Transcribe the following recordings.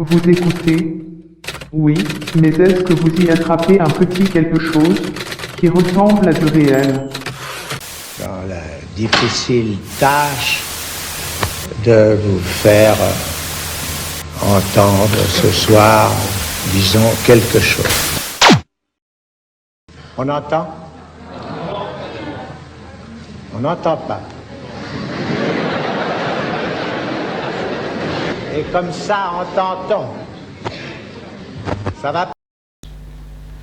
Vous écoutez? Oui, mais est-ce que vous y attrapez un petit quelque chose qui ressemble à du réel? Dans la difficile tâche de vous faire entendre ce soir, disons, quelque chose. On entend? On n'entend pas. Et comme ça, entend-on. Ça va?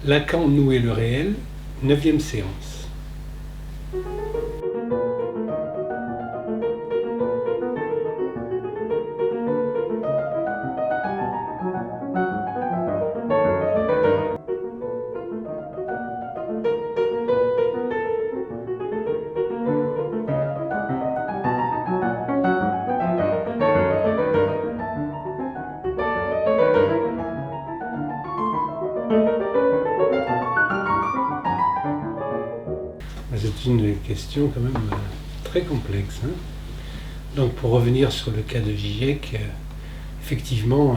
Lacan, nous et le réel, 9e séance. C'est une question quand même très complexe. Donc pour revenir sur le cas de Žižek, effectivement,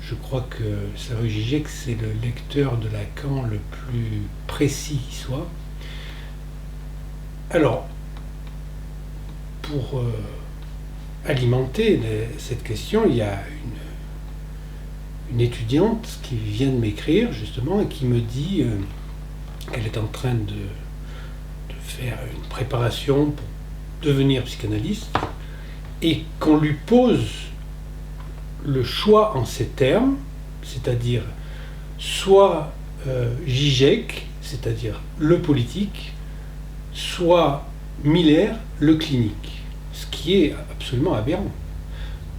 je crois que Slavoj Žižek, c'est le lecteur de Lacan le plus précis qui soit. Alors, pour alimenter cette question, il y a une étudiante qui vient de m'écrire justement et qui me dit qu'elle est en train de faire une préparation pour devenir psychanalyste et qu'on lui pose le choix en ces termes, c'est-à-dire soit Žižek, c'est-à-dire le politique, soit Miller, le clinique, ce qui est absolument aberrant.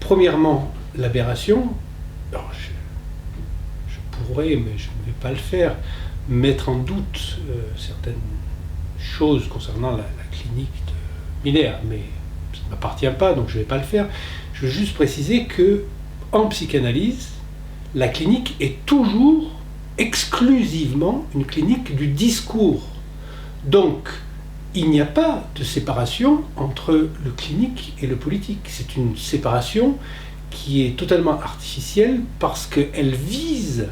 Premièrement, l'aberration, alors je pourrais, mais je ne vais pas le faire, mettre en doute certaines choses concernant la clinique de Miller, mais ça ne m'appartient pas, donc je ne vais pas le faire. Je veux juste préciser que en psychanalyse, la clinique est toujours exclusivement une clinique du discours. Donc, il n'y a pas de séparation entre le clinique et le politique. C'est une séparation qui est totalement artificielle parce qu'elle vise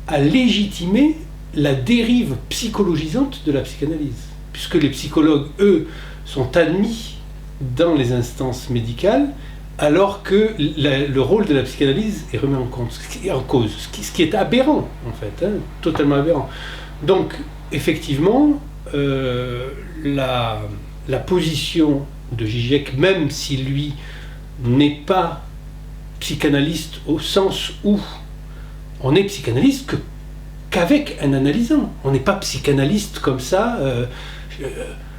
à légitimer la dérive psychologisante de la psychanalyse. Puisque les psychologues, eux, sont admis dans les instances médicales, alors que le rôle de la psychanalyse est remis en cause, ce qui est aberrant, en fait, totalement aberrant. Donc, effectivement, la position de Žižek, même si lui n'est pas psychanalyste au sens où on est psychanalyste qu'avec un analysant. On n'est pas psychanalyste comme ça,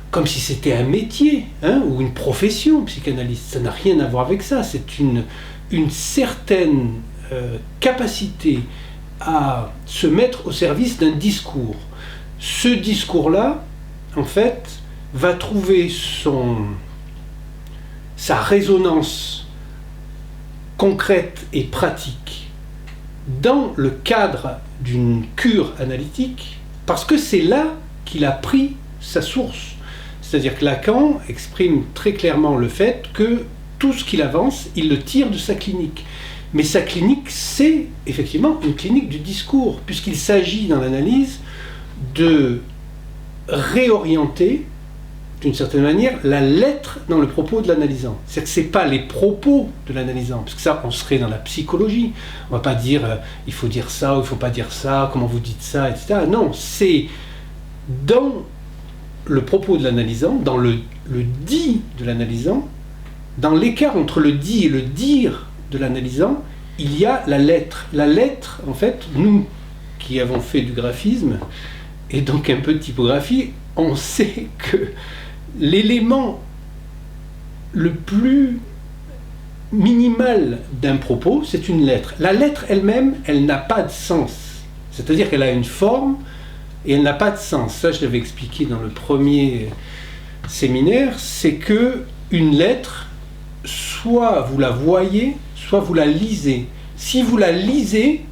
comme si c'était un métier ou une profession psychanalyste. Ça n'a rien à voir avec ça. C'est une certaine capacité à se mettre au service d'un discours. Ce discours-là, en fait, va trouver sa résonance concrète et pratique dans le cadre d'une cure analytique, parce que c'est là qu'il a pris sa source. C'est-à-dire que Lacan exprime très clairement le fait que tout ce qu'il avance, il le tire de sa clinique. Mais sa clinique, c'est effectivement une clinique du discours, puisqu'il s'agit dans l'analyse de réorienter, d'une certaine manière, la lettre dans le propos de l'analysant. C'est-à-dire que ce n'est pas les propos de l'analysant, parce que ça, on serait dans la psychologie. On ne va pas dire il faut dire ça ou il ne faut pas dire ça, comment vous dites ça, etc. Non, c'est dans le propos de l'analysant, dans le dit de l'analysant, dans l'écart entre le dit et le dire de l'analysant, il y a la lettre. La lettre, en fait, nous qui avons fait du graphisme, et donc un peu de typographie, on sait que l'élément le plus minimal d'un propos, c'est une lettre. La lettre elle-même, elle n'a pas de sens. C'est-à-dire qu'elle a une forme et elle n'a pas de sens. Ça, je l'avais expliqué dans le premier séminaire, c'est que une lettre, soit vous la voyez, soit vous la lisez. Si vous la lisez,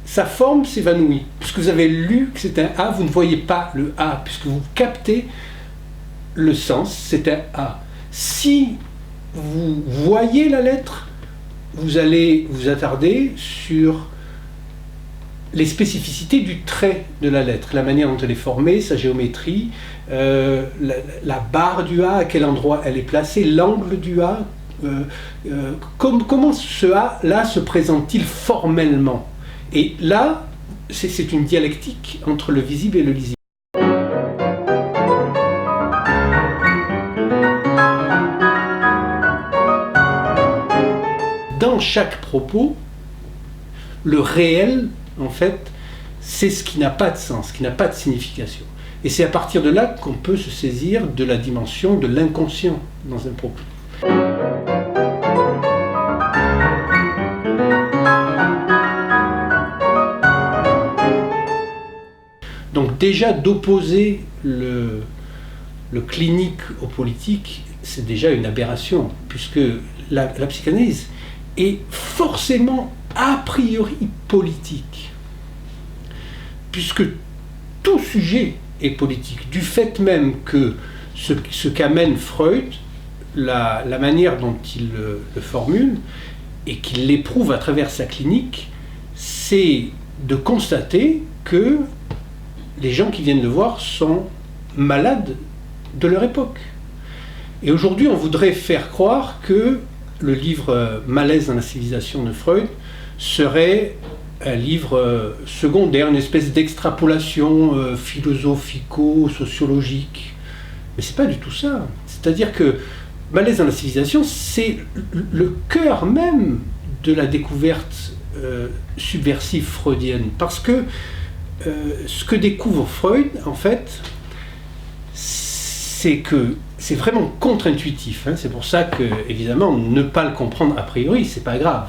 sa forme s'évanouit. Puisque vous avez lu que c'est un A, vous ne voyez pas le A, puisque vous captez le sens, c'est un A. Si vous voyez la lettre, vous allez vous attarder sur les spécificités du trait de la lettre, la manière dont elle est formée, sa géométrie, la barre du A, à quel endroit elle est placée, l'angle du A, comment ce A-là se présente-t-il formellement? Et là, c'est une dialectique entre le visible et le lisible. Dans chaque propos, le réel, en fait, c'est ce qui n'a pas de sens, qui n'a pas de signification. Et c'est à partir de là qu'on peut se saisir de la dimension de l'inconscient dans un propos. Donc déjà d'opposer le clinique au politique, c'est déjà une aberration, puisque la psychanalyse est forcément a priori politique, puisque tout sujet est politique, du fait même que ce qu'amène Freud, la manière dont il le formule, et qu'il l'éprouve à travers sa clinique, c'est de constater que les gens qui viennent le voir sont malades de leur époque. Et aujourd'hui, on voudrait faire croire que le livre Malaise dans la civilisation de Freud serait un livre secondaire, une espèce d'extrapolation philosophico-sociologique. Mais c'est pas du tout ça. C'est-à-dire que Malaise dans la civilisation, c'est le cœur même de la découverte subversive freudienne. Parce que ce que découvre Freud, en fait, c'est que c'est vraiment contre-intuitif. C'est pour ça que, évidemment, ne pas le comprendre a priori, c'est pas grave.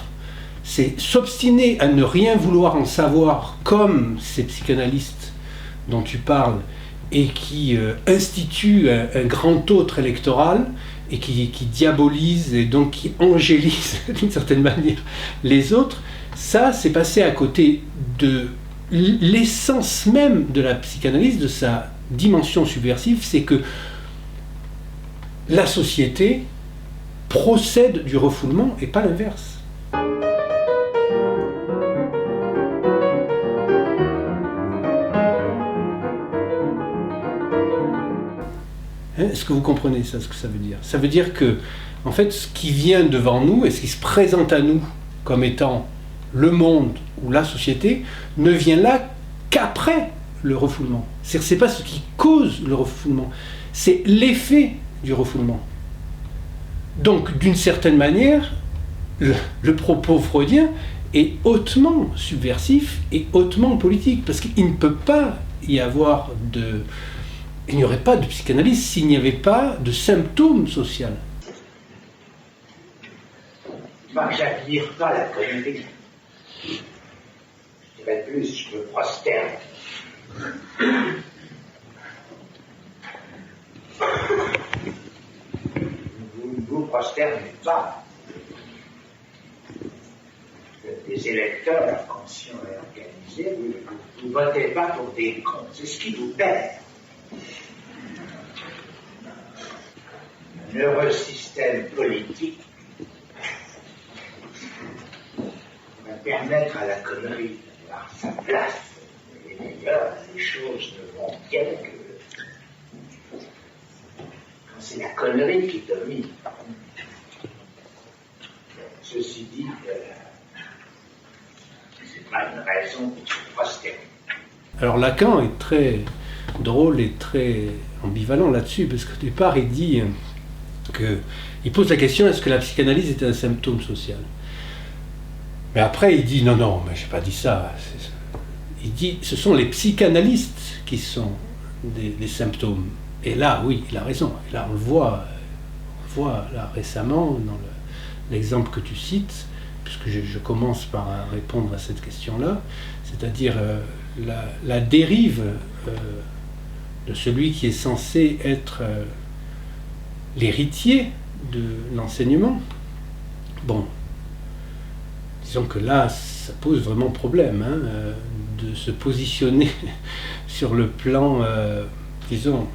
C'est s'obstiner à ne rien vouloir en savoir, comme ces psychanalystes dont tu parles, et qui instituent un grand autre électoral, et qui diabolisent, et donc qui angélisent, d'une certaine manière, les autres. Ça, c'est passer à côté de l'essence même de la psychanalyse, de sa dimension subversive, c'est que la société procède du refoulement et pas l'inverse. Est-ce que vous comprenez ça, ce que ça veut dire? Ça veut dire que, en fait, ce qui vient devant nous et ce qui se présente à nous comme étant le monde ou la société ne vient là qu'après le refoulement. C'est pas ce qui cause le refoulement, c'est l'effet du refoulement. Donc, d'une certaine manière, le propos freudien est hautement subversif et hautement politique, parce qu'il ne peut pas y avoir il n'y aurait pas de psychanalyse s'il n'y avait pas de symptômes sociaux. Moi, j'admire pas la connerie. Je dirais plus, je me prosterne. Vous ne vous prosternez pas. Vous êtes des électeurs conscients et organisés, vous ne votez pas pour des cons, c'est ce qui vous perd. Un heureux système politique va permettre à la connerie d'avoir sa place. Et d'ailleurs, les choses ne vont bien que quand c'est la connerie qui domine. Ceci dit, c'est pas une raison pour se prosterner. Alors Lacan est très drôle et très ambivalent là-dessus, parce qu'au départ il dit il pose la question, est-ce que la psychanalyse est un symptôme social? Mais après il dit non, mais j'ai pas dit ça. Il dit ce sont les psychanalystes qui sont des symptômes. Et là, oui, il a raison. Et là, on le voit là récemment dans l'exemple que tu cites, puisque je commence par répondre à cette question-là, c'est-à-dire la dérive de celui qui est censé être l'héritier de l'enseignement. Bon, disons que là, ça pose vraiment problème, de se positionner sur le plan, disons,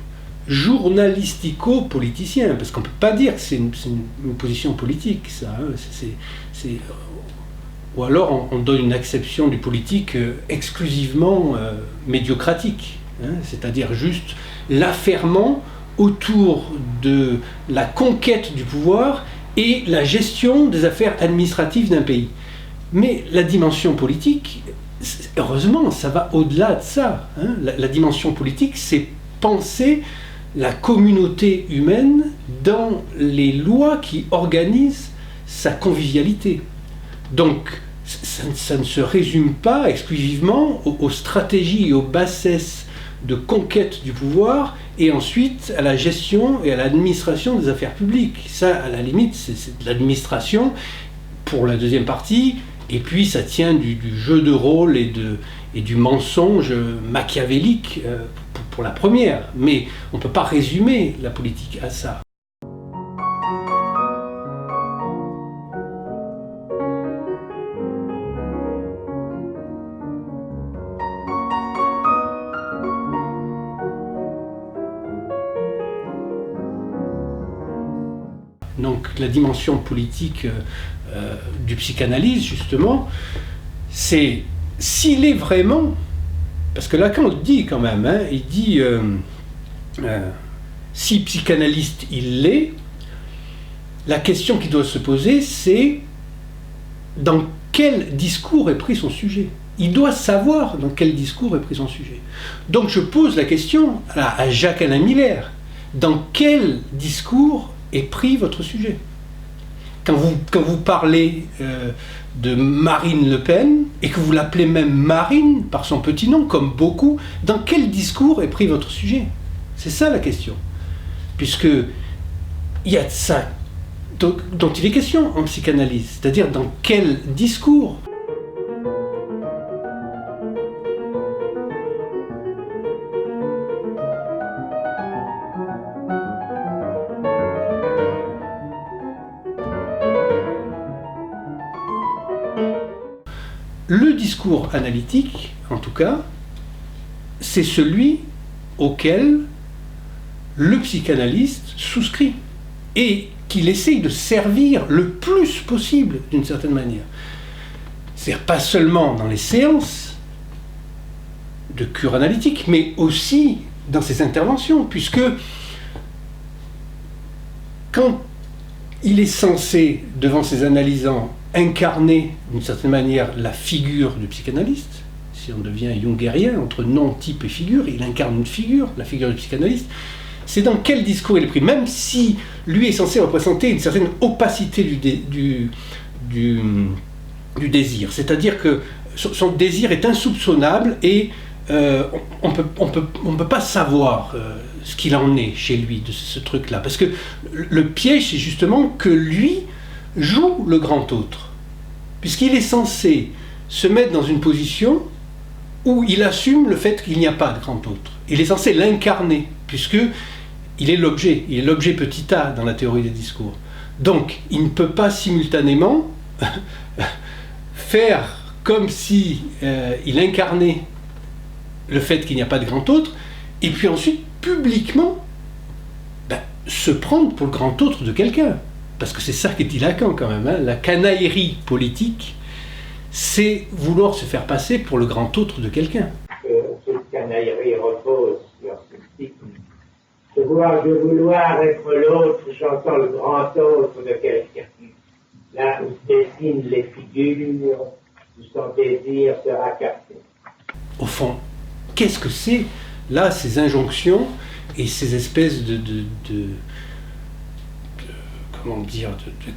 journalistico-politicien, parce qu'on ne peut pas dire que c'est une position politique, ça. Hein, ou alors on donne une acception du politique exclusivement médiocratique, hein, c'est-à-dire juste l'affairement autour de la conquête du pouvoir et la gestion des affaires administratives d'un pays. Mais la dimension politique, heureusement, ça va au-delà de ça. Hein. La dimension politique, c'est penser la communauté humaine dans les lois qui organisent sa convivialité. Donc, ça ne se résume pas exclusivement aux stratégies et aux bassesses de conquête du pouvoir et ensuite à la gestion et à l'administration des affaires publiques. Ça, à la limite, c'est de l'administration pour la deuxième partie, et puis ça tient du jeu de rôle et du mensonge machiavélique pour la première. Mais on ne peut pas résumer la politique à ça. Donc la dimension politique du psychanalyse, justement, c'est s'il est vraiment, parce que Lacan le dit quand même, hein, il dit si psychanalyste il l'est, la question qui doit se poser, c'est dans quel discours est pris son sujet. Il doit savoir dans quel discours est pris son sujet. Donc je pose la question à Jacques-Alain Miller, dans quel discours est pris votre sujet? Quand vous parlez de Marine Le Pen, et que vous l'appelez même Marine, par son petit nom, comme beaucoup, dans quel discours est pris votre sujet? C'est ça la question. Puisque il y a de ça dont il est question en psychanalyse, c'est-à-dire dans quel discours. Le discours analytique, en tout cas, c'est celui auquel le psychanalyste souscrit et qu'il essaye de servir le plus possible d'une certaine manière. C'est-à-dire pas seulement dans les séances de cure analytique, mais aussi dans ses interventions, puisque quand il est censé, devant ses analysants, incarner d'une certaine manière la figure du psychanalyste, si on devient jungérien, entre nom, type et figure, il incarne une figure, la figure du psychanalyste, c'est dans quel discours il est pris, même si lui est censé représenter une certaine opacité du désir, c'est-à-dire que son désir est insoupçonnable et on ne peut pas savoir ce qu'il en est chez lui de ce truc-là, parce que le piège, c'est justement que lui joue le grand autre, puisqu'il est censé se mettre dans une position où il assume le fait qu'il n'y a pas de grand autre. Il est censé l'incarner, puisque il est l'objet petit a dans la théorie des discours. Donc, il ne peut pas simultanément faire comme si il incarnait le fait qu'il n'y a pas de grand autre, et puis ensuite, publiquement, se prendre pour le grand autre de quelqu'un. Parce que c'est ça que dit Lacan quand même, hein. La canaillerie politique, c'est vouloir se faire passer pour le grand autre de quelqu'un. Cette canaillerie repose sur ce type. De vouloir être l'autre, j'entends le grand autre de quelqu'un. Là où se dessinent les figures, où son désir sera capté. Au fond, qu'est-ce que c'est, là, ces injonctions et ces espèces de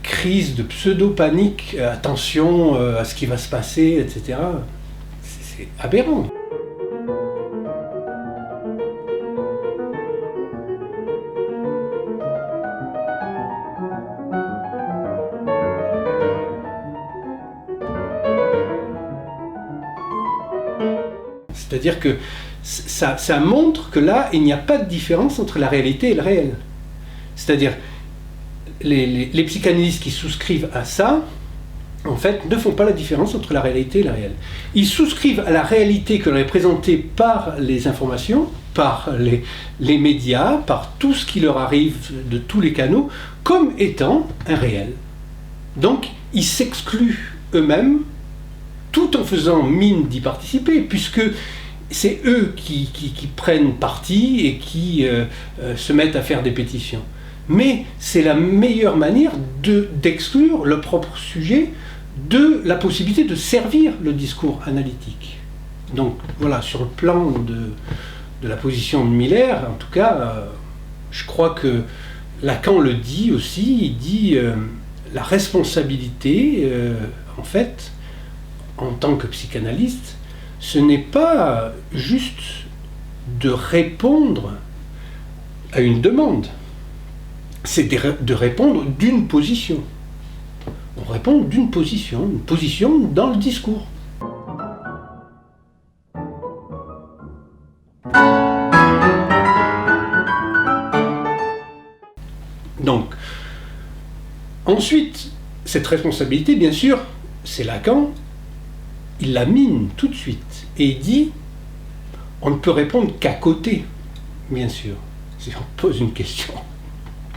crise, de pseudo-panique, attention à ce qui va se passer, etc. C'est aberrant. C'est-à-dire que ça montre que là, il n'y a pas de différence entre la réalité et le réel. C'est-à-dire, les psychanalystes qui souscrivent à ça, en fait, ne font pas la différence entre la réalité et le réel. Ils souscrivent à la réalité que l'on est présentée par les informations, par les médias, par tout ce qui leur arrive de tous les canaux, comme étant un réel. Donc, ils s'excluent eux-mêmes, tout en faisant mine d'y participer, puisque c'est eux qui prennent parti et qui se mettent à faire des pétitions. Mais c'est la meilleure manière d'exclure le propre sujet de la possibilité de servir le discours analytique. Donc voilà, sur le plan de la position de Miller, en tout cas, je crois que Lacan le dit aussi, il dit la responsabilité, en fait, en tant que psychanalyste, ce n'est pas juste de répondre à une demande, c'est de répondre d'une position. On répond d'une position, une position dans le discours. Donc, ensuite, cette responsabilité, bien sûr, c'est Lacan, il la mine tout de suite. Et il dit, on ne peut répondre qu'à côté, bien sûr. Si on pose une question,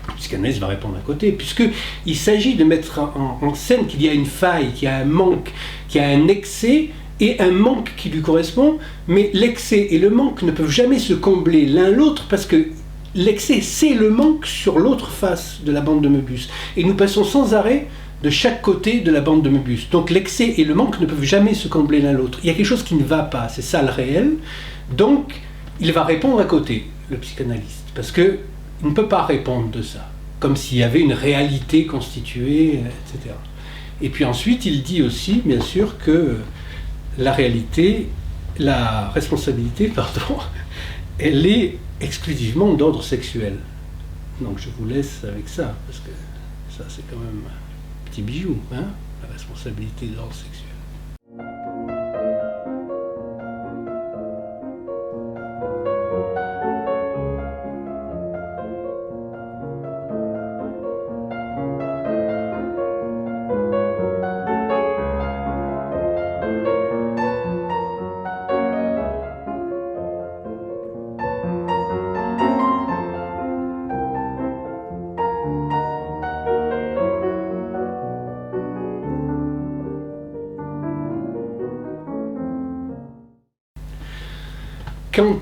le psychanalyste va répondre à côté, puisqu'il s'agit de mettre en scène qu'il y a une faille, qu'il y a un manque, qu'il y a un excès et un manque qui lui correspond, mais l'excès et le manque ne peuvent jamais se combler l'un l'autre, parce que l'excès, c'est le manque sur l'autre face de la bande de Möbius. Et nous passons sans arrêt de chaque côté de la bande de Möbius. Donc l'excès et le manque ne peuvent jamais se combler l'un l'autre. Il y a quelque chose qui ne va pas, c'est ça le réel. Donc il va répondre à côté, le psychanalyste, parce qu'il ne peut pas répondre de ça, comme s'il y avait une réalité constituée, etc. Et puis ensuite, il dit aussi, bien sûr, que la responsabilité, elle est exclusivement d'ordre sexuel. Donc je vous laisse avec ça, parce que ça c'est quand même un petit bijou, hein, la responsabilité d'ordre sexuel. Quant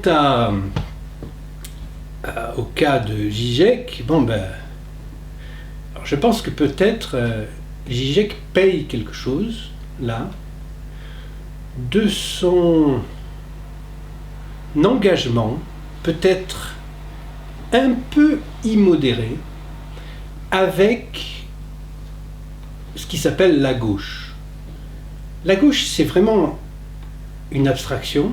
au cas de Žižek, alors je pense que peut-être Žižek paye quelque chose, là, de son engagement, peut-être un peu immodéré, avec ce qui s'appelle la gauche. La gauche, c'est vraiment une abstraction,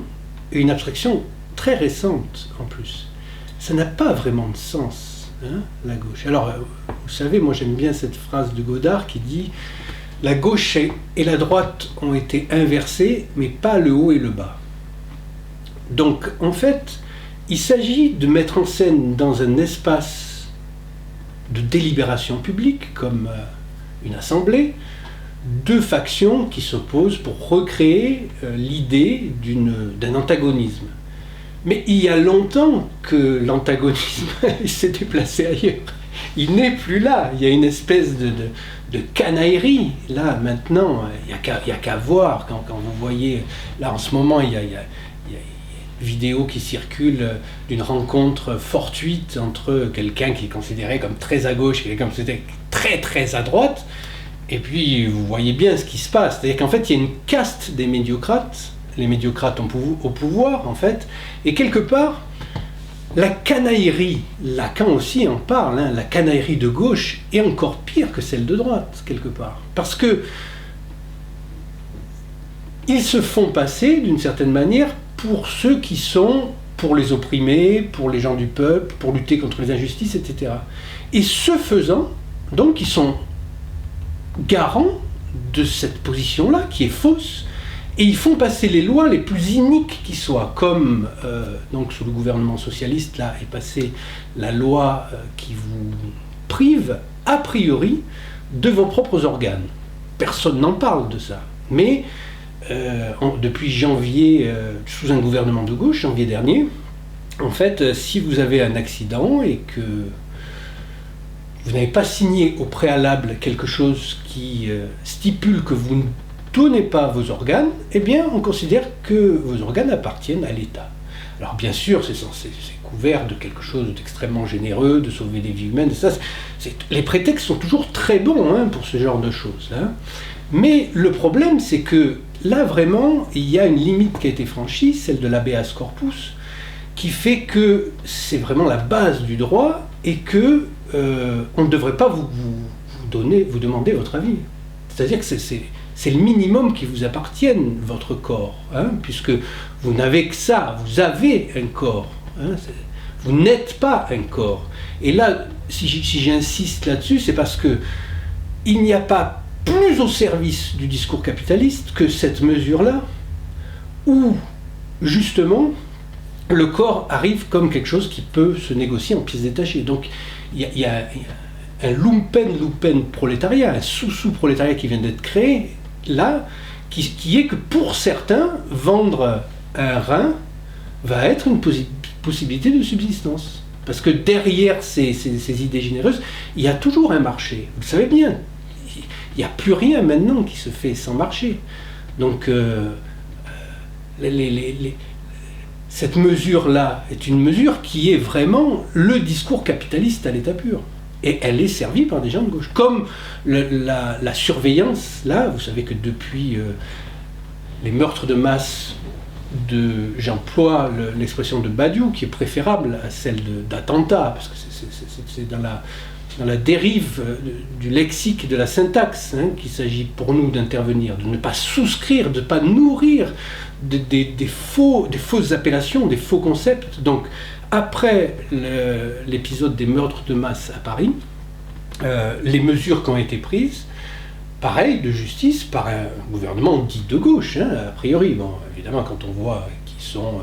et une abstraction très récente en plus. Ça n'a pas vraiment de sens, hein, la gauche. Alors, vous savez, moi j'aime bien cette phrase de Godard qui dit « La gauche et la droite ont été inversées, mais pas le haut et le bas ». Donc, en fait, il s'agit de mettre en scène dans un espace de délibération publique, comme une assemblée, deux factions qui s'opposent pour recréer l'idée d'un antagonisme. Mais il y a longtemps que l'antagonisme s'est déplacé ailleurs. Il n'est plus là. Il y a une espèce de canaillerie. Là, maintenant, il n'y a qu'à voir. Quand vous voyez, là, en ce moment, il y a une vidéo qui circule d'une rencontre fortuite entre quelqu'un qui est considéré comme très à gauche et quelqu'un qui est très très à droite. Et puis, vous voyez bien ce qui se passe. C'est-à-dire qu'en fait, il y a une caste des médiocrates, les médiocrates au pouvoir, en fait, et quelque part, la canaillerie, Lacan aussi en parle, hein, la canaillerie de gauche est encore pire que celle de droite, quelque part. Parce que ils se font passer, d'une certaine manière, pour ceux qui sont pour les opprimés, pour les gens du peuple, pour lutter contre les injustices, etc. Et ce faisant, donc, ils sont garants de cette position-là, qui est fausse, et ils font passer les lois les plus iniques qui soient, comme donc sous le gouvernement socialiste, là, est passée la loi qui vous prive, a priori, de vos propres organes. Personne n'en parle de ça. Mais depuis janvier, sous un gouvernement de gauche, janvier dernier, en fait, si vous avez un accident et que vous n'avez pas signé au préalable quelque chose qui stipule que vous ne donnez pas vos organes, eh bien, on considère que vos organes appartiennent à l'État. Alors, bien sûr, c'est couvert de quelque chose d'extrêmement généreux, de sauver des vies humaines. Ça, les prétextes sont toujours très bons hein, pour ce genre de choses. Hein. Mais le problème, c'est que là, vraiment, il y a une limite qui a été franchie, celle de l'habeas corpus, qui fait que c'est vraiment la base du droit et que on ne devrait pas vous demander votre avis. C'est-à-dire que c'est le minimum qui vous appartienne, votre corps, hein, puisque vous n'avez que ça, vous avez un corps, hein, vous n'êtes pas un corps. Et là, si j'insiste là-dessus, c'est parce que il n'y a pas plus au service du discours capitaliste que cette mesure-là, où justement le corps arrive comme quelque chose qui peut se négocier en pièces détachées. Donc il y a un lumpen prolétariat, un sous-prolétariat qui vient d'être créé, là, qui est que pour certains, vendre un rein va être une possibilité de subsistance. Parce que derrière ces idées généreuses, il y a toujours un marché. Vous le savez bien, il n'y a plus rien maintenant qui se fait sans marché. Donc, cette mesure-là est une mesure qui est vraiment le discours capitaliste à l'état pur. Et elle est servie par des gens de gauche. Comme la surveillance, là, vous savez que depuis les meurtres de masse j'emploie l'expression de Badiou, qui est préférable à celle d'attentat, parce que c'est dans la dérive du lexique et de la syntaxe hein, qu'il s'agit pour nous d'intervenir, de ne pas souscrire, de ne pas nourrir des fausses appellations, des faux concepts. Donc, après l'épisode des meurtres de masse à Paris, les mesures qui ont été prises, pareil, de justice, par un gouvernement dit de gauche, hein, a priori. Bon, évidemment, quand on voit qui sont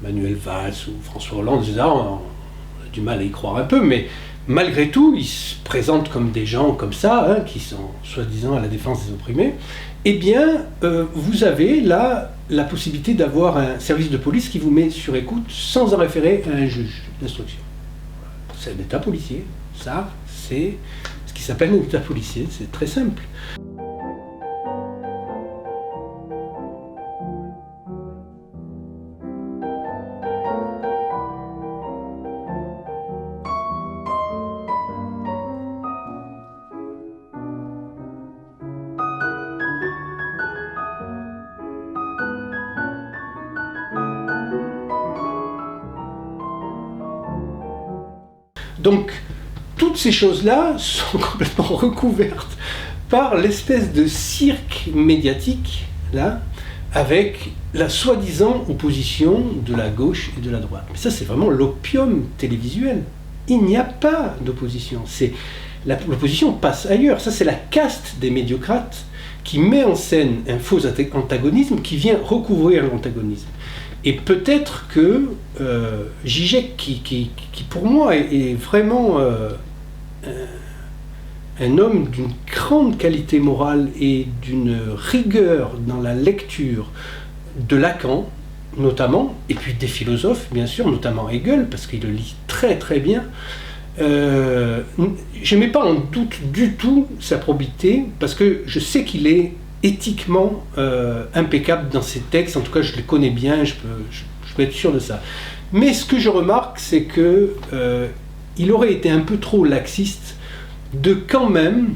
Manuel Valls ou François Hollande, etc., on a du mal à y croire un peu, mais malgré tout, ils se présentent comme des gens comme ça, hein, qui sont soi-disant à la défense des opprimés. Eh bien, vous avez là la possibilité d'avoir un service de police qui vous met sur écoute sans en référer à un juge d'instruction. C'est un état policier. Ça, c'est ce qui s'appelle un état policier. C'est très simple. Donc, toutes ces choses-là sont complètement recouvertes par l'espèce de cirque médiatique, là, avec la soi-disant opposition de la gauche et de la droite. Mais ça, c'est vraiment l'opium télévisuel. Il n'y a pas d'opposition. L'opposition passe ailleurs. Ça, c'est la caste des médiocrates qui met en scène un faux antagonisme qui vient recouvrir l'antagonisme. Et peut-être que Zizek, qui pour moi est vraiment un homme d'une grande qualité morale et d'une rigueur dans la lecture de Lacan, notamment, et puis des philosophes, bien sûr, notamment Hegel, parce qu'il le lit très très bien, je ne mets pas en doute du tout sa probité, parce que je sais qu'il est éthiquement impeccable dans ses textes, en tout cas je les connais bien, je peux être sûr de ça. Mais ce que je remarque, c'est que il aurait été un peu trop laxiste de quand même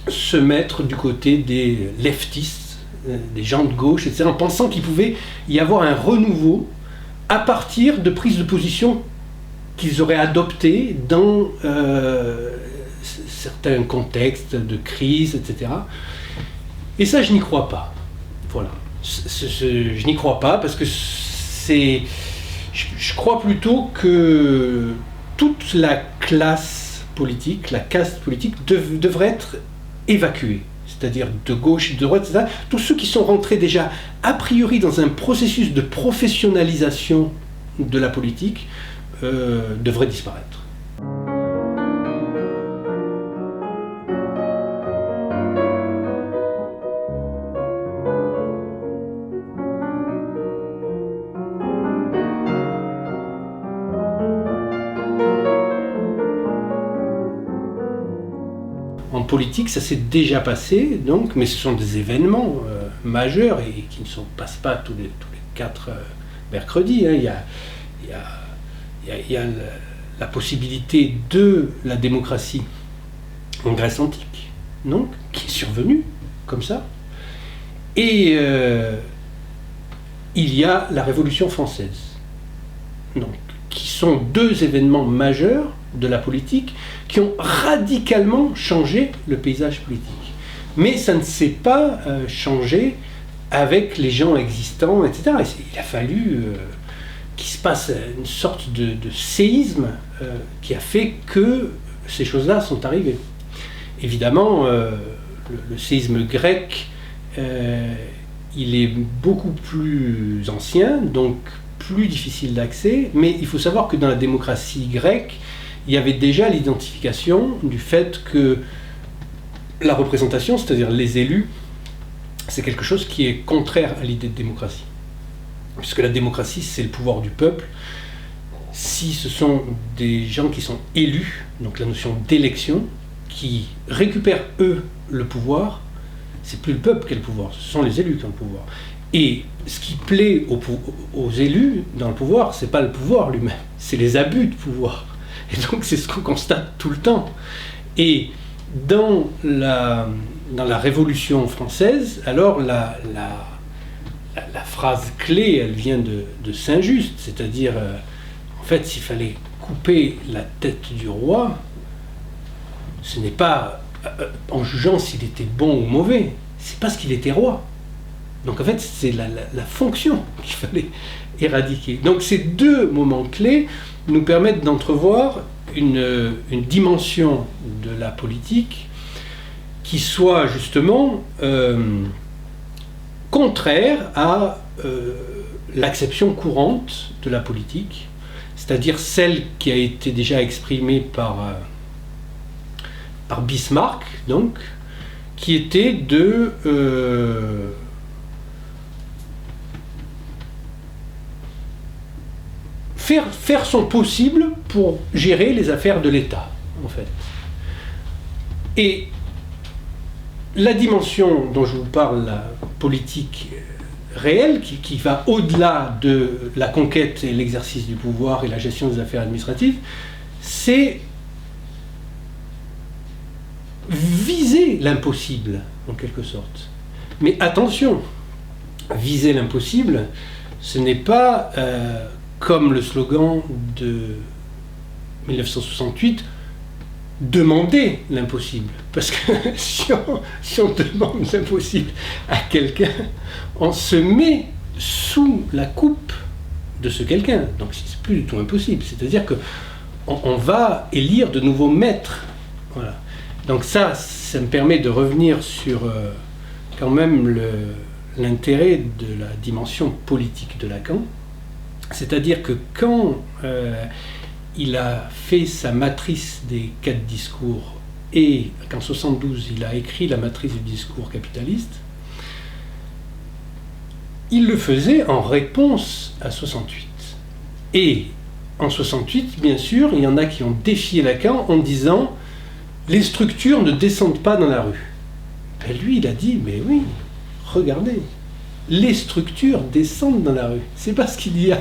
se mettre du côté des leftistes, des gens de gauche, etc., en pensant qu'il pouvait y avoir un renouveau à partir de prises de position qu'ils auraient adoptées dans certains contextes de crise, etc. Et ça, je n'y crois pas. Voilà. Je n'y crois pas parce que je crois plutôt que toute la classe politique, la caste politique devrait être évacuée. C'est-à-dire de gauche et de droite, etc. Tous ceux qui sont rentrés déjà a priori dans un processus de professionnalisation de la politique devraient disparaître. politique, ça s'est déjà passé, donc, mais ce sont des événements majeurs et qui ne se passent pas tous les 4 mercredis. Hein. Il y a la possibilité de la démocratie en Grèce antique, donc, qui est survenue comme ça. Et il y a la Révolution française, donc, qui sont 2 événements majeurs de la politique qui ont radicalement changé le paysage politique. Mais ça ne s'est pas changé avec les gens existants, etc. Il a fallu qu'il se passe une sorte de séisme qui a fait que ces choses-là sont arrivées. Évidemment, le séisme grec, il est beaucoup plus ancien, donc plus difficile d'accès, mais il faut savoir que dans la démocratie grecque, il y avait déjà l'identification du fait que la représentation, c'est-à-dire les élus, c'est quelque chose qui est contraire à l'idée de démocratie. Puisque la démocratie, c'est le pouvoir du peuple. Si ce sont des gens qui sont élus, donc la notion d'élection, qui récupèrent eux le pouvoir, c'est plus le peuple qui a le pouvoir, ce sont les élus qui ont le pouvoir. Et ce qui plaît aux élus dans le pouvoir, c'est pas le pouvoir lui-même, c'est les abus de pouvoir. Et donc c'est ce qu'on constate tout le temps. Et dans la Révolution française, alors la phrase clé, elle vient de Saint-Just, c'est-à-dire, en fait, s'il fallait couper la tête du roi, ce n'est pas en jugeant s'il était bon ou mauvais, c'est parce qu'il était roi. Donc en fait, c'est la fonction qu'il fallait éradiquer. Donc ces 2 moments clés nous permettent d'entrevoir une dimension de la politique qui soit justement contraire à l'acception courante de la politique, c'est-à-dire celle qui a été déjà exprimée par Bismarck, donc, qui était de faire son possible pour gérer les affaires de l'État, en fait. Et la dimension dont je vous parle, la politique réelle, qui va au-delà de la conquête et l'exercice du pouvoir et la gestion des affaires administratives, c'est viser l'impossible, en quelque sorte. Mais attention, viser l'impossible, ce n'est pas comme le slogan de 1968, demander l'impossible. Parce que si on demande l'impossible à quelqu'un, on se met sous la coupe de ce quelqu'un. Donc c'est plus du tout impossible. C'est-à-dire qu'on va élire de nouveaux maîtres. Voilà. Donc ça me permet de revenir sur quand même l'intérêt de la dimension politique de Lacan. C'est-à-dire que quand il a fait sa matrice des 4 discours et qu'en 1972 il a écrit la matrice du discours capitaliste, il le faisait en réponse à 68. Et en 68, bien sûr, il y en a qui ont défié Lacan en disant « les structures ne descendent pas dans la rue ». Ben lui, il a dit « mais oui, regardez, les structures descendent dans la rue. C'est parce qu'il y a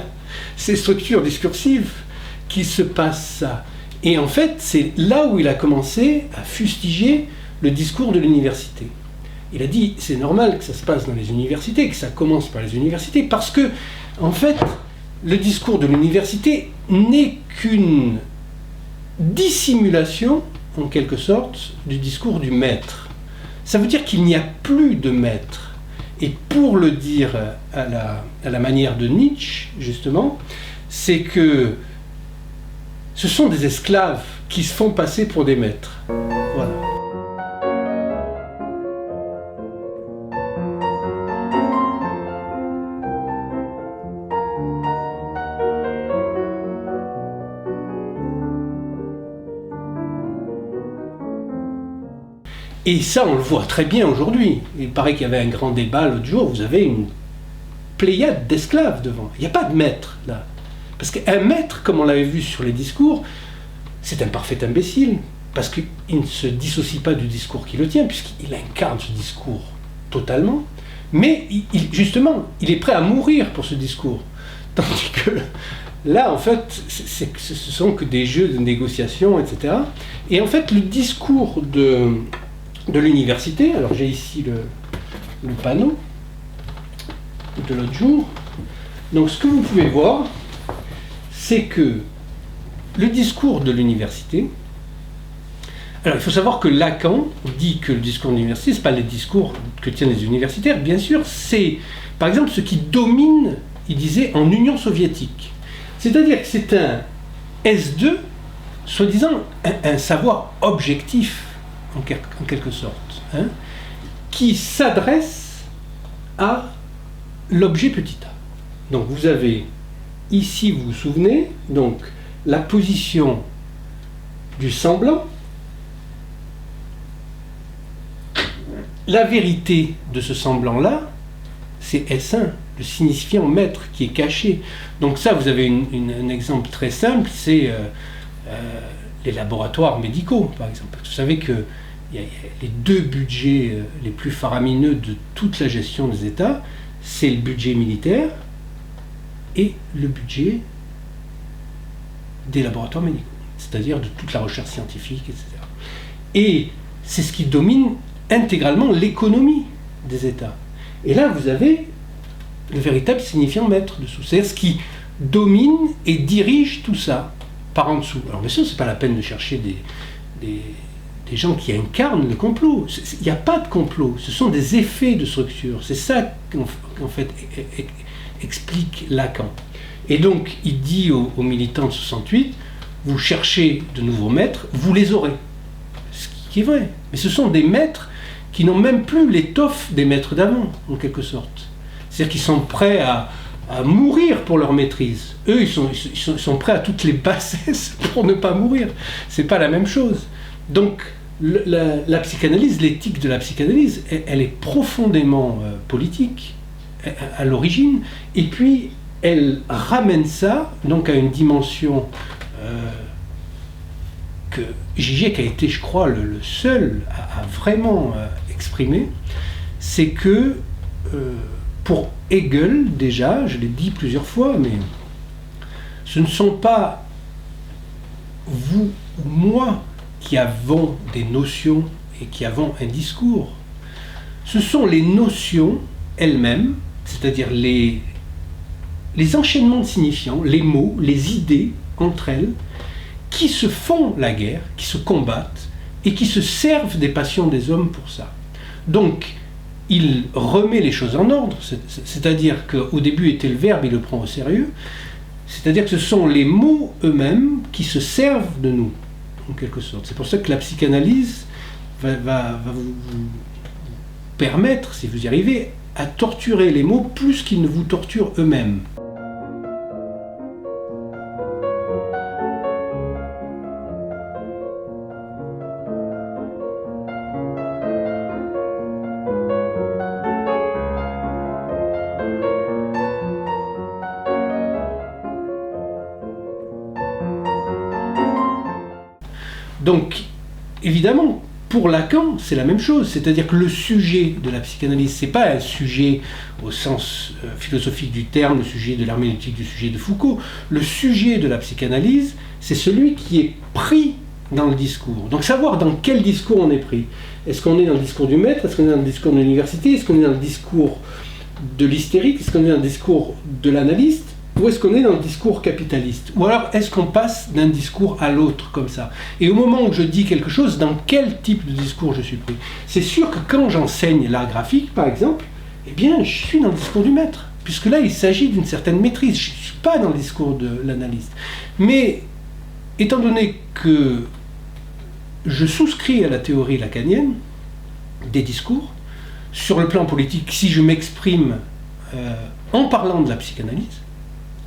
ces structures discursives qui se passe ça. » Et en fait, c'est là où il a commencé à fustiger le discours de l'université. Il a dit, c'est normal que ça se passe dans les universités, que ça commence par les universités, parce que, en fait, le discours de l'université n'est qu'une dissimulation, en quelque sorte, du discours du maître. Ça veut dire qu'il n'y a plus de maître. Et pour le dire à la manière de Nietzsche, justement, c'est que ce sont des esclaves qui se font passer pour des maîtres. Voilà. Et ça, on le voit très bien aujourd'hui. Il paraît qu'il y avait un grand débat l'autre jour, vous avez une pléiade d'esclaves devant. Il n'y a pas de maître, là. Parce qu'un maître, comme on l'avait vu sur les discours, c'est un parfait imbécile. parce qu'il ne se dissocie pas du discours qui le tient, puisqu'il incarne ce discours totalement, mais justement, il est prêt à mourir pour ce discours. Tandis que là, en fait, ce sont que des jeux de négociation, etc. Et en fait, le discours de l'université, alors j'ai ici le panneau de l'autre jour. Donc ce que vous pouvez voir, c'est que le discours de l'université, alors il faut savoir que Lacan dit que le discours de l'université, ce n'est pas les discours que tiennent les universitaires, bien sûr, c'est par exemple ce qui domine, il disait, en Union soviétique. C'est-à-dire que c'est un S2, soi-disant un savoir objectif, en quelque sorte, hein, qui s'adresse à l'objet petit a. Donc vous avez ici, vous vous souvenez, donc la position du semblant, la vérité de ce semblant-là, c'est S1, le signifiant maître qui est caché. Donc ça, vous avez un exemple très simple, c'est les laboratoires médicaux, par exemple. Vous savez que il y a les deux budgets les plus faramineux de toute la gestion des États, c'est le budget militaire et le budget des laboratoires médicaux, c'est-à-dire de toute la recherche scientifique, etc. Et c'est ce qui domine intégralement l'économie des États. Et là, vous avez le véritable signifiant maître dessous, c'est-à-dire ce qui domine et dirige tout ça par en dessous. Alors bien sûr, c'est pas la peine de chercher des gens qui incarnent le complot. Il n'y a pas de complot, ce sont des effets de structure. C'est ça qu'en fait explique Lacan. Et donc, il dit aux militants de 68, vous cherchez de nouveaux maîtres, vous les aurez. Ce qui est vrai. Mais ce sont des maîtres qui n'ont même plus l'étoffe des maîtres d'avant, en quelque sorte. C'est-à-dire qu'ils sont prêts à mourir pour leur maîtrise. Eux, ils sont prêts à toutes les bassesses pour ne pas mourir. C'est pas la même chose. Donc, la psychanalyse, l'éthique de la psychanalyse, elle est profondément politique à l'origine, et puis elle ramène ça donc à une dimension que Zizek a été, je crois, le seul à vraiment exprimer, c'est que pour Hegel, déjà, je l'ai dit plusieurs fois, mais ce ne sont pas vous ou moi qui avons des notions et qui avons un discours. Ce sont les notions elles-mêmes, c'est-à-dire les enchaînements de signifiants, les mots, les idées entre elles, qui se font la guerre, qui se combattent et qui se servent des passions des hommes pour ça. Donc, il remet les choses en ordre, c'est-à-dire qu'au début était le verbe, il le prend au sérieux, c'est-à-dire que ce sont les mots eux-mêmes qui se servent de nous, en quelque sorte. C'est pour ça que la psychanalyse va vous permettre, si vous y arrivez, à torturer les mots plus qu'ils ne vous torturent eux-mêmes. Donc, évidemment, pour Lacan, c'est la même chose. C'est-à-dire que le sujet de la psychanalyse, c'est pas un sujet au sens philosophique du terme, le sujet de l'herméneutique du sujet de Foucault. Le sujet de la psychanalyse, c'est celui qui est pris dans le discours. Donc, savoir dans quel discours on est pris. Est-ce qu'on est dans le discours du maître? Est-ce qu'on est dans le discours de l'université? Est-ce qu'on est dans le discours de l'hystérique? Est-ce qu'on est dans le discours de l'analyste? Ou est-ce qu'on est dans le discours capitaliste? Ou alors est-ce qu'on passe d'un discours à l'autre comme ça? Et au moment où je dis quelque chose, dans quel type de discours je suis pris? C'est sûr que quand j'enseigne l'art graphique, par exemple, eh bien, je suis dans le discours du maître, puisque là, il s'agit d'une certaine maîtrise. Je ne suis pas dans le discours de l'analyste. Mais, étant donné que je souscris à la théorie lacanienne des discours, sur le plan politique, si je m'exprime en parlant de la psychanalyse,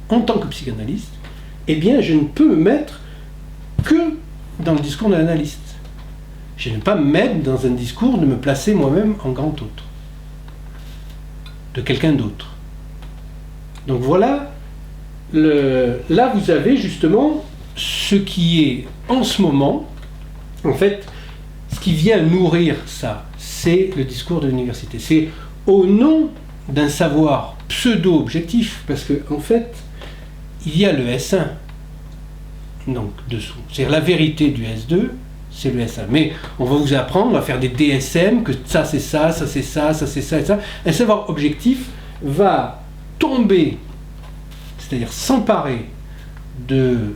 en tant que psychanalyste, eh bien, je ne peux me mettre que dans le discours de l'analyste. Je ne peux pas me mettre dans un discours de me placer moi-même en grand autre, de quelqu'un d'autre. Donc voilà, là vous avez justement ce qui est en ce moment En fait, ce qui vient nourrir ça, c'est le discours de l'université. C'est au nom d'un savoir pseudo-objectif, parce qu'en fait, il y a le S1 donc, dessous. C'est-à-dire la vérité du S2, c'est le S1. Mais on va vous apprendre, on va faire des DSM, que ça c'est ça, ça c'est ça, ça c'est ça et ça. Un savoir objectif va tomber, c'est-à-dire s'emparer de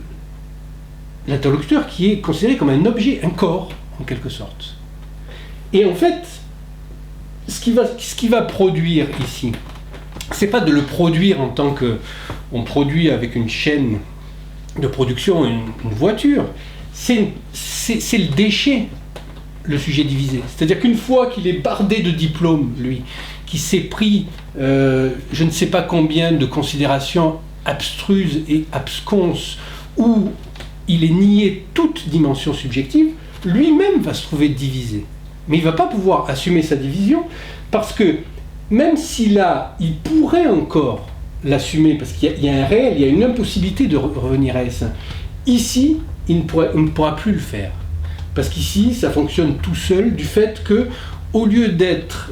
l'interlocuteur qui est considéré comme un objet, un corps, en quelque sorte. Et en fait, ce qui va produire ici, c'est pas de le produire en tant que on produit avec une chaîne de production une voiture, c'est le déchet, le sujet divisé. C'est-à-dire qu'une fois qu'il est bardé de diplômes, lui, qui s'est pris je ne sais pas combien de considérations abstruses et absconses, où il est nié toute dimension subjective, lui-même va se trouver divisé. Mais il ne va pas pouvoir assumer sa division, parce que même s'il pourrait encore l'assumer, parce qu'il y a un réel, il y a une impossibilité de revenir à S1. Ici, il ne pourra plus le faire. Parce qu'ici, ça fonctionne tout seul, du fait que, au lieu d'être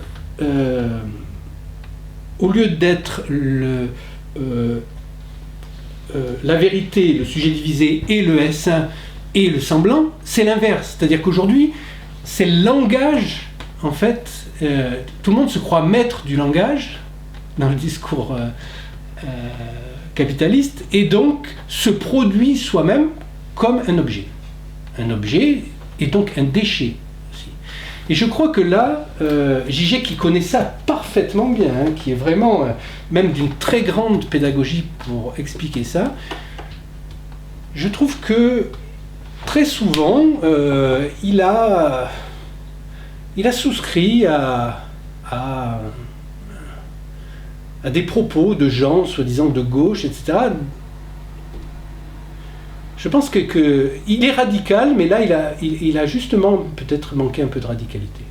la vérité, le sujet divisé et le S1 et le semblant, c'est l'inverse. C'est-à-dire qu'aujourd'hui, c'est le langage, en fait, tout le monde se croit maître du langage dans le discours capitaliste, et donc se produit soi-même comme un objet. Un objet et donc un déchet aussi. Et je crois que là, Zizek qui connaît ça parfaitement bien, hein, qui est vraiment même d'une très grande pédagogie pour expliquer ça, je trouve que très souvent il a souscrit à des propos de gens soi-disant de gauche, etc. Je pense qu'il est radical, mais là il a justement peut-être manqué un peu de radicalité.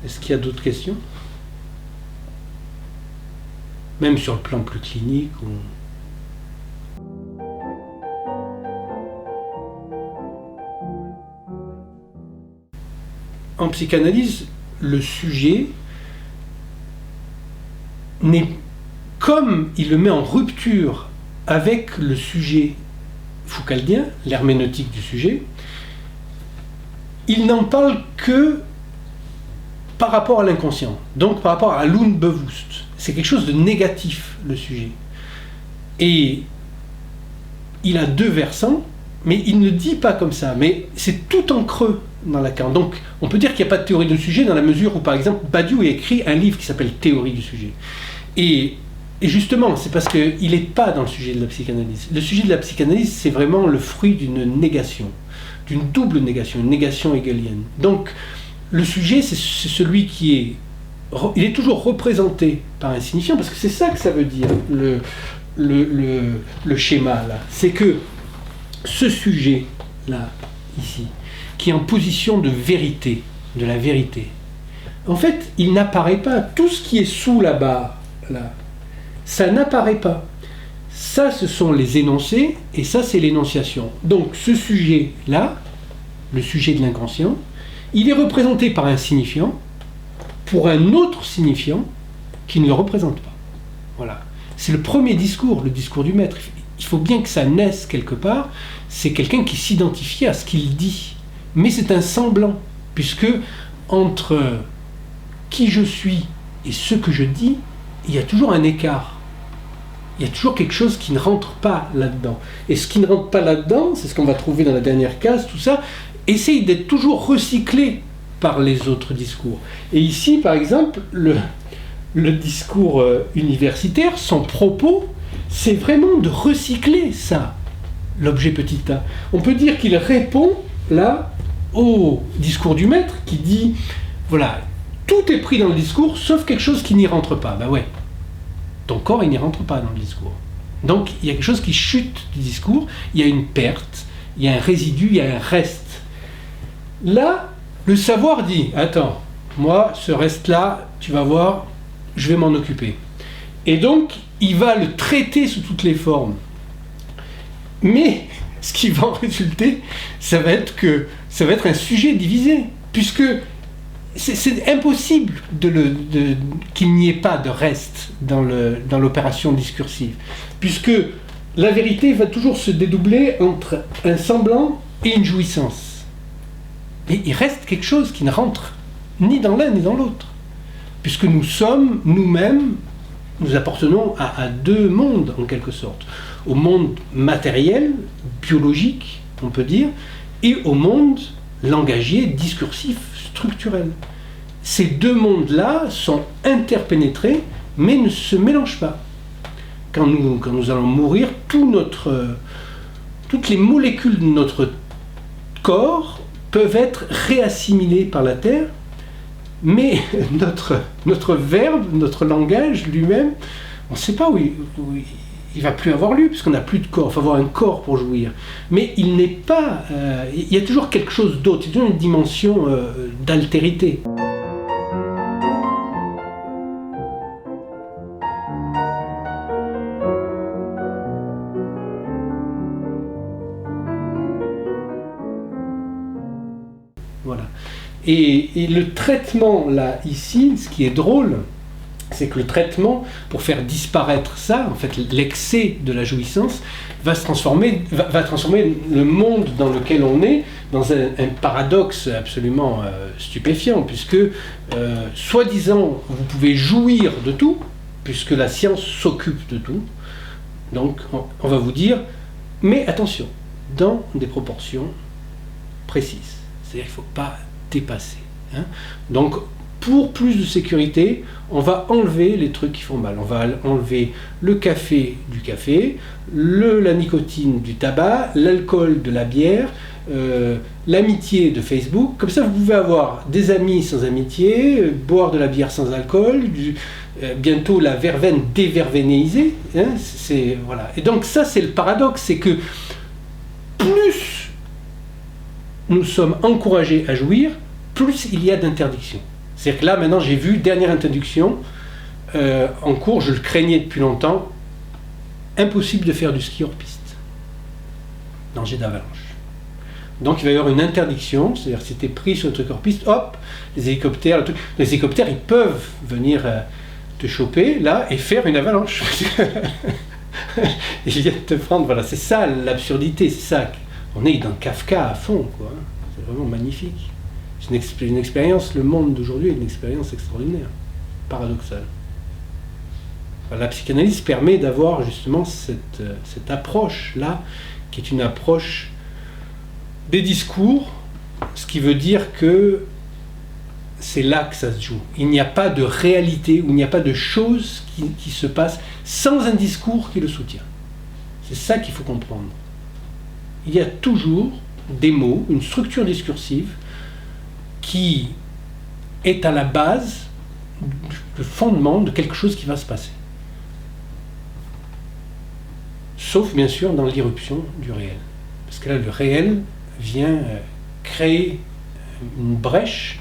Est-ce qu'il y a d'autres questions? Même sur le plan plus clinique ou... En psychanalyse, le sujet n'est, comme il le met en rupture avec le sujet foucaldien, l'herméneutique du sujet, il n'en parle que par rapport à l'inconscient, donc par rapport à l'Unbewusst. C'est quelque chose de négatif, le sujet. Et il a deux versants, mais il ne dit pas comme ça, mais c'est tout en creux dans Lacan. Donc on peut dire qu'il n'y a pas de théorie du sujet dans la mesure où, par exemple, Badiou a écrit un livre qui s'appelle Théorie du sujet. Et justement, c'est parce qu'il n'est pas dans le sujet de la psychanalyse. Le sujet de la psychanalyse, c'est vraiment le fruit d'une négation, d'une double négation, une négation hegelienne. Donc le sujet, c'est celui qui est... Il est toujours représenté par un signifiant, parce que c'est ça que ça veut dire, le schéma, là. C'est que ce sujet-là, ici, qui est en position de vérité, de la vérité, en fait, il n'apparaît pas. Tout ce qui est sous la barre, là, ça n'apparaît pas. Ça, ce sont les énoncés, et ça, c'est l'énonciation. Donc, ce sujet-là, le sujet de l'inconscient, il est représenté par un signifiant pour un autre signifiant qui ne le représente pas. Voilà. C'est le premier discours, le discours du maître. Il faut bien que ça naisse quelque part. C'est quelqu'un qui s'identifie à ce qu'il dit. Mais c'est un semblant, puisque entre qui je suis et ce que je dis, il y a toujours un écart. Il y a toujours quelque chose qui ne rentre pas là-dedans. Et ce qui ne rentre pas là-dedans, c'est ce qu'on va trouver dans la dernière case, tout ça, essaye d'être toujours recyclé par les autres discours. Et ici, par exemple, le discours universitaire, son propos, c'est vraiment de recycler ça, l'objet petit a. On peut dire qu'il répond, là, au discours du maître, qui dit, voilà, tout tout est pris dans le discours, sauf quelque chose qui n'y rentre pas. Ben ouais, ton corps, il n'y rentre pas dans le discours. Donc, il y a quelque chose qui chute du discours, il y a une perte, il y a un résidu, il y a un reste. Là, le savoir dit, attends, moi, ce reste-là, tu vas voir, je vais m'en occuper. Et donc, il va le traiter sous toutes les formes. Mais, ce qui va en résulter, ça va être un sujet divisé, puisque c'est impossible qu'il n'y ait pas de reste dans l'opération discursive, puisque la vérité va toujours se dédoubler entre un semblant et une jouissance. Mais il reste quelque chose qui ne rentre ni dans l'un ni dans l'autre, puisque nous sommes nous-mêmes, nous appartenons à deux mondes en quelque sorte, au monde matériel, biologique, on peut dire, et au monde langagier, discursif, structurel. Ces deux mondes-là sont interpénétrés, mais ne se mélangent pas. Quand nous allons mourir, toutes les molécules de notre corps peuvent être réassimilées par la Terre, mais notre verbe, notre langage lui-même, on ne sait pas où il va plus avoir lieu, puisqu'on n'a plus de corps. Il faut avoir un corps pour jouir. Mais il n'est pas... il y a toujours quelque chose d'autre, il y a toujours une dimension d'altérité. Voilà. Et le traitement, là, ici, ce qui est drôle, c'est que le traitement, pour faire disparaître ça, en fait, l'excès de la jouissance, va transformer le monde dans lequel on est dans un paradoxe absolument stupéfiant, puisque, soi-disant, vous pouvez jouir de tout, puisque la science s'occupe de tout. Donc, on va vous dire, mais attention, dans des proportions précises. C'est-à-dire qu'il ne faut pas dépasser. Hein. Donc, pour plus de sécurité, on va enlever les trucs qui font mal. On va enlever le café du café, la nicotine du tabac, l'alcool de la bière, l'amitié de Facebook. Comme ça, vous pouvez avoir des amis sans amitié, boire de la bière sans alcool, bientôt la verveine dévervénéisée. Hein, voilà. Et donc ça, c'est le paradoxe, c'est que plus nous sommes encouragés à jouir, plus il y a d'interdictions. C'est-à-dire que là, maintenant, j'ai vu, dernière interdiction, en cours, je le craignais depuis longtemps, impossible de faire du ski hors piste. Danger d'avalanche. Donc il va y avoir une interdiction, c'est-à-dire que si tu es pris sur le truc hors piste, hop, les hélicoptères, ils peuvent venir te choper, là, et faire une avalanche. Ils viennent te prendre, voilà, c'est ça l'absurdité, c'est ça. On est dans Kafka à fond, quoi. C'est vraiment magnifique. C'est une expérience, le monde d'aujourd'hui est une expérience extraordinaire, paradoxale. La psychanalyse permet d'avoir justement cette approche-là, qui est une approche des discours, ce qui veut dire que c'est là que ça se joue. Il n'y a pas de réalité, ou il n'y a pas de chose qui se passe sans un discours qui le soutient. C'est ça qu'il faut comprendre. Il y a toujours des mots, une structure discursive, qui est à la base, le fondement de quelque chose qui va se passer. Sauf bien sûr dans l'irruption du réel. Parce que là, le réel vient créer une brèche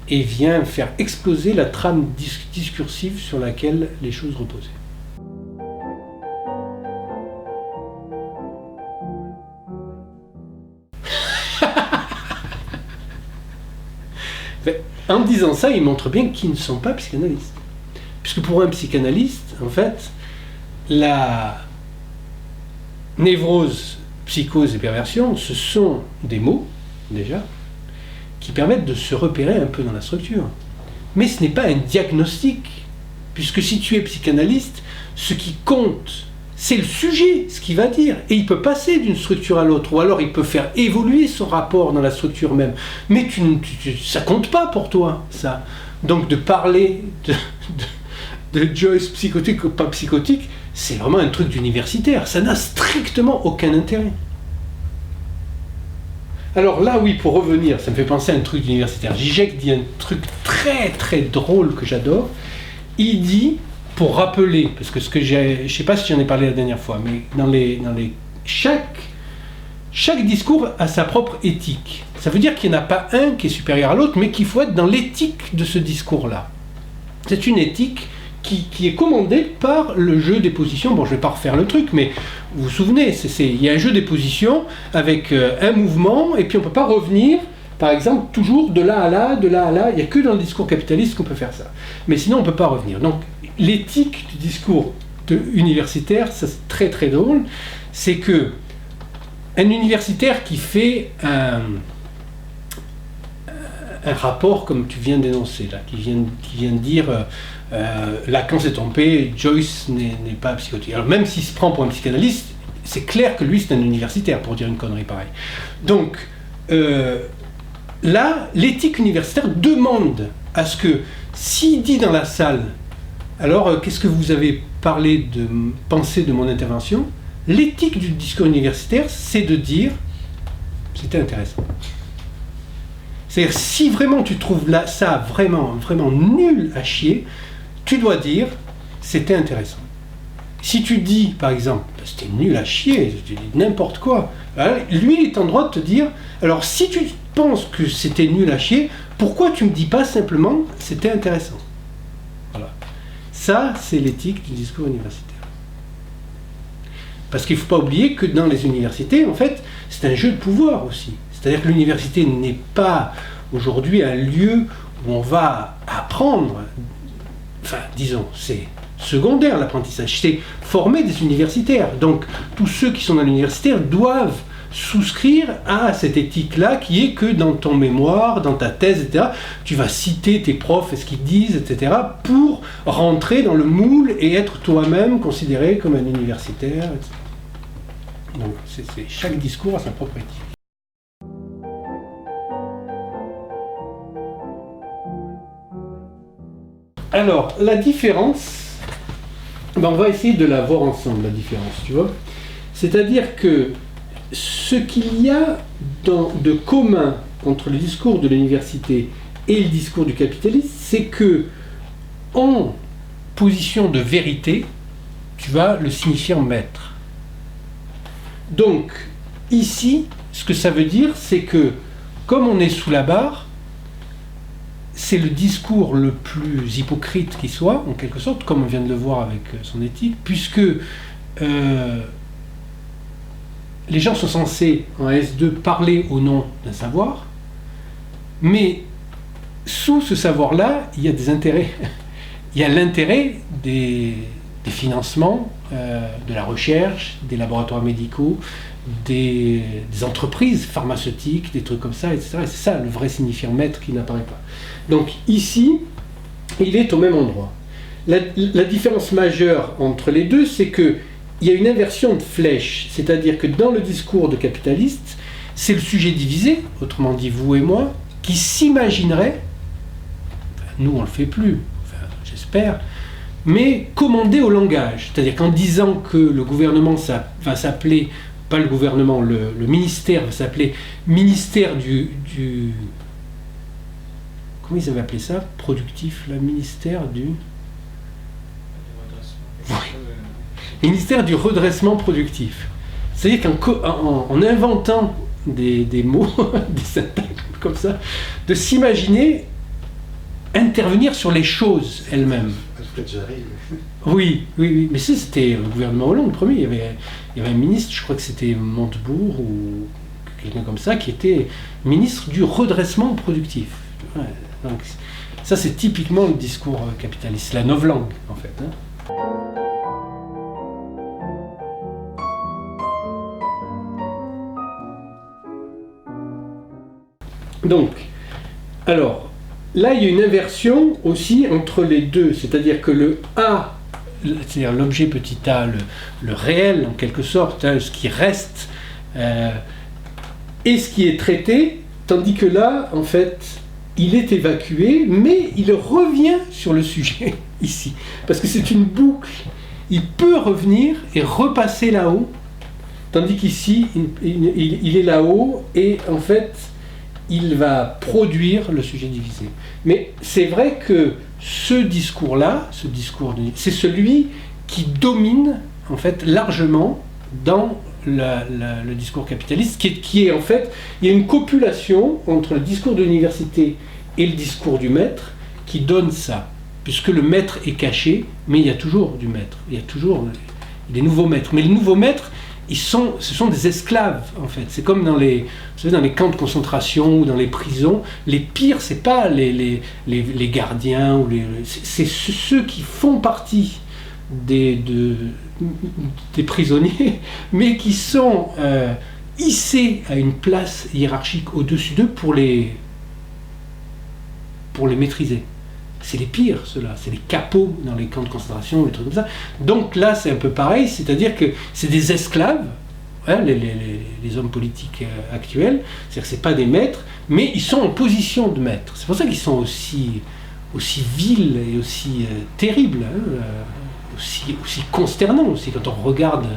et vient faire exploser la trame discursive sur laquelle les choses reposaient. En disant ça, il montre bien qu'ils ne sont pas psychanalystes. Puisque pour un psychanalyste, en fait, la névrose, psychose et perversion, ce sont des mots, déjà, qui permettent de se repérer un peu dans la structure. Mais ce n'est pas un diagnostic, puisque si tu es psychanalyste, ce qui compte, c'est le sujet, ce qu'il va dire. Et il peut passer d'une structure à l'autre, ou alors il peut faire évoluer son rapport dans la structure même. Mais ça compte pas pour toi, ça. Donc de parler de Joyce psychotique ou pas psychotique, c'est vraiment un truc d'universitaire. Ça n'a strictement aucun intérêt. Alors là, oui, pour revenir, ça me fait penser à un truc universitaire. Zizek dit un truc très très drôle que j'adore. Il dit, pour rappeler, parce que je ne sais pas si j'en ai parlé la dernière fois, mais chaque discours a sa propre éthique. Ça veut dire qu'il n'y en a pas un qui est supérieur à l'autre, mais qu'il faut être dans l'éthique de ce discours-là. C'est une éthique qui est commandée par le jeu des positions. Bon, je ne vais pas refaire le truc, mais vous vous souvenez, il y a un jeu des positions avec un mouvement, et puis on ne peut pas revenir, par exemple, toujours de là à là, de là à là. Il n'y a que dans le discours capitaliste qu'on peut faire ça. Mais sinon, on ne peut pas revenir. Donc, l'éthique du discours universitaire, ça c'est très très drôle, c'est que un universitaire qui fait un rapport comme tu viens d'énoncer, là, qui vient de dire Lacan s'est trompé, Joyce n'est pas psychotique. Alors même s'il se prend pour un psychanalyste, c'est clair que lui c'est un universitaire pour dire une connerie pareille. Donc là, l'éthique universitaire demande à ce que, s'il dit dans la salle, alors qu'est-ce que vous avez pensé de mon intervention, l'éthique du discours universitaire, c'est de dire c'était intéressant. C'est-à-dire, si vraiment tu trouves ça vraiment, vraiment nul à chier, tu dois dire c'était intéressant. Si tu dis, par exemple, c'était nul à chier, tu dis n'importe quoi, alors, lui il est en droit de te dire, alors si tu penses que c'était nul à chier, pourquoi tu ne me dis pas simplement c'était intéressant? Voilà. Ça, c'est l'éthique du discours universitaire. Parce qu'il ne faut pas oublier que dans les universités, en fait, c'est un jeu de pouvoir aussi. C'est-à-dire que l'université n'est pas aujourd'hui un lieu où on va apprendre, enfin, disons, c'est secondaire l'apprentissage, c'est former des universitaires. Donc, tous ceux qui sont dans l'université doivent souscrire à cette éthique-là qui est que dans ton mémoire, dans ta thèse, etc., tu vas citer tes profs et ce qu'ils disent, etc., pour rentrer dans le moule et être toi-même considéré comme un universitaire, etc. Donc, chaque discours a sa propre éthique. Alors, la différence, on va essayer de la voir ensemble, la différence, tu vois. C'est-à-dire que ce qu'il y a de commun entre le discours de l'université et le discours du capitaliste, c'est que, en position de vérité, tu vas le signifier en maître. Donc, ici, ce que ça veut dire, c'est que, comme on est sous la barre, c'est le discours le plus hypocrite qui soit, en quelque sorte, comme on vient de le voir avec son éthique, puisque les gens sont censés, en S2, parler au nom d'un savoir, mais sous ce savoir-là, il y a des intérêts. Il y a l'intérêt des financements, de la recherche, des laboratoires médicaux, des entreprises pharmaceutiques, des trucs comme ça, etc. Et c'est ça le vrai signifiant maître qui n'apparaît pas. Donc ici, il est au même endroit. La différence majeure entre les deux, c'est qu'il y a une inversion de flèche, c'est-à-dire que dans le discours de capitaliste, c'est le sujet divisé, autrement dit vous et moi, qui s'imaginerait, nous on ne le fait plus, enfin, j'espère, mais commandé au langage. C'est-à-dire qu'en disant que le gouvernement va s'appeler, pas le gouvernement, le ministère va s'appeler ministère du comment ils avaient appelé ça? Productif, le ministère du... Oui. Ministère du redressement productif. C'est-à-dire qu'en inventant des mots, des syntaxes comme ça, de s'imaginer intervenir sur les choses elles-mêmes. Oui, mais c'était le gouvernement Hollande, le premier. Il y avait un ministre, je crois que c'était Montebourg ou quelqu'un comme ça, qui était ministre du redressement productif. Ouais, donc, ça, c'est typiquement le discours capitaliste, la novlangue, en fait. Hein. Donc, alors, là, il y a une inversion aussi entre les deux, c'est-à-dire que le A, c'est-à-dire l'objet petit a, le réel en quelque sorte, hein, ce qui reste, et ce qui est traité, tandis que là, en fait, il est évacué, mais il revient sur le sujet, ici, parce que c'est une boucle. Il peut revenir et repasser là-haut Tandis qu'ici, il est là-haut et en fait, il va produire le sujet divisé. Mais c'est vrai que ce discours-là, c'est celui qui domine en fait largement dans le discours capitaliste, qui est en fait, il y a une copulation entre le discours de l'université et le discours du maître qui donne ça, puisque le maître est caché, mais il y a toujours du maître, il y a toujours des nouveaux maîtres. Mais les nouveaux maîtres, ce sont des esclaves en fait. C'est comme dans les camps de concentration ou dans les prisons. Les pires, c'est pas les gardiens ou c'est ceux qui font partie des prisonniers, mais qui sont hissés à une place hiérarchique au-dessus d'eux pour les maîtriser. C'est les pires, ceux-là, c'est les capots dans les camps de concentration, les trucs comme ça. Donc là, c'est un peu pareil, c'est-à-dire que c'est des esclaves, hein, les hommes politiques actuels, c'est-à-dire que c'est pas des maîtres, mais ils sont en position de maître. C'est pour ça qu'ils sont aussi vils et aussi terribles, hein, aussi consternants aussi. Quand on regarde,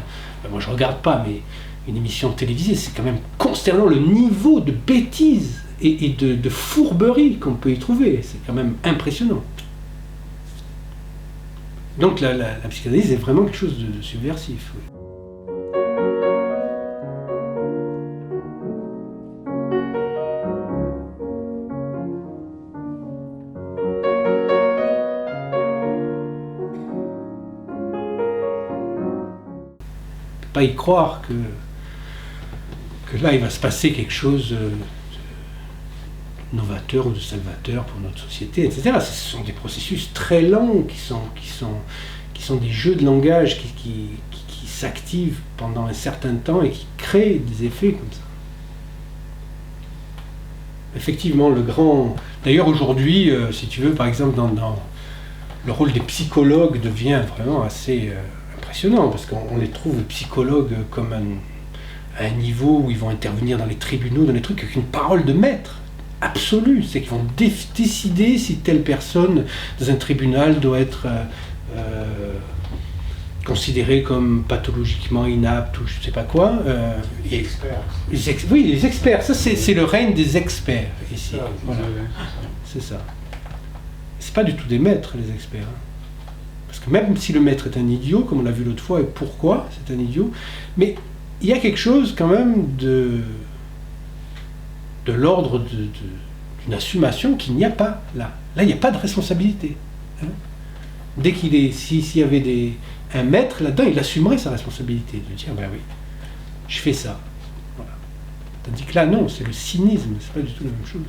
moi je regarde pas, mais une émission télévisée, c'est quand même consternant le niveau de bêtises et de fourberie qu'on peut y trouver. C'est quand même impressionnant. Donc la psychanalyse est vraiment quelque chose de subversif. Oui. On peut pas y croire que là il va se passer quelque chose de novateur ou de salvateur pour notre société, etc. Ce sont des processus très lents qui sont des jeux de langage qui s'activent pendant un certain temps et qui créent des effets comme ça. Effectivement, d'ailleurs aujourd'hui, si tu veux, par exemple, dans le rôle des psychologues devient vraiment assez impressionnant, parce qu'on les trouve, les psychologues, comme à un niveau où ils vont intervenir dans les tribunaux, dans les trucs, avec une parole de maître absolue. C'est qu'ils vont décider si telle personne dans un tribunal doit être considérée comme pathologiquement inapte ou je ne sais pas quoi. Oui, les experts. Ça, c'est le règne des experts ici. Voilà. C'est ça. C'est pas du tout des maîtres, les experts. Hein. Parce que même si le maître est un idiot, comme on l'a vu l'autre fois, et pourquoi c'est un idiot, mais il y a quelque chose quand même de l'ordre d'une assumation qu'il n'y a pas là. Là, il n'y a pas de responsabilité. Hein. Dès s'il y avait un maître là-dedans, il assumerait sa responsabilité, de dire, ben oui, je fais ça. Voilà. Tandis que là, non, c'est le cynisme, c'est pas du tout la même chose.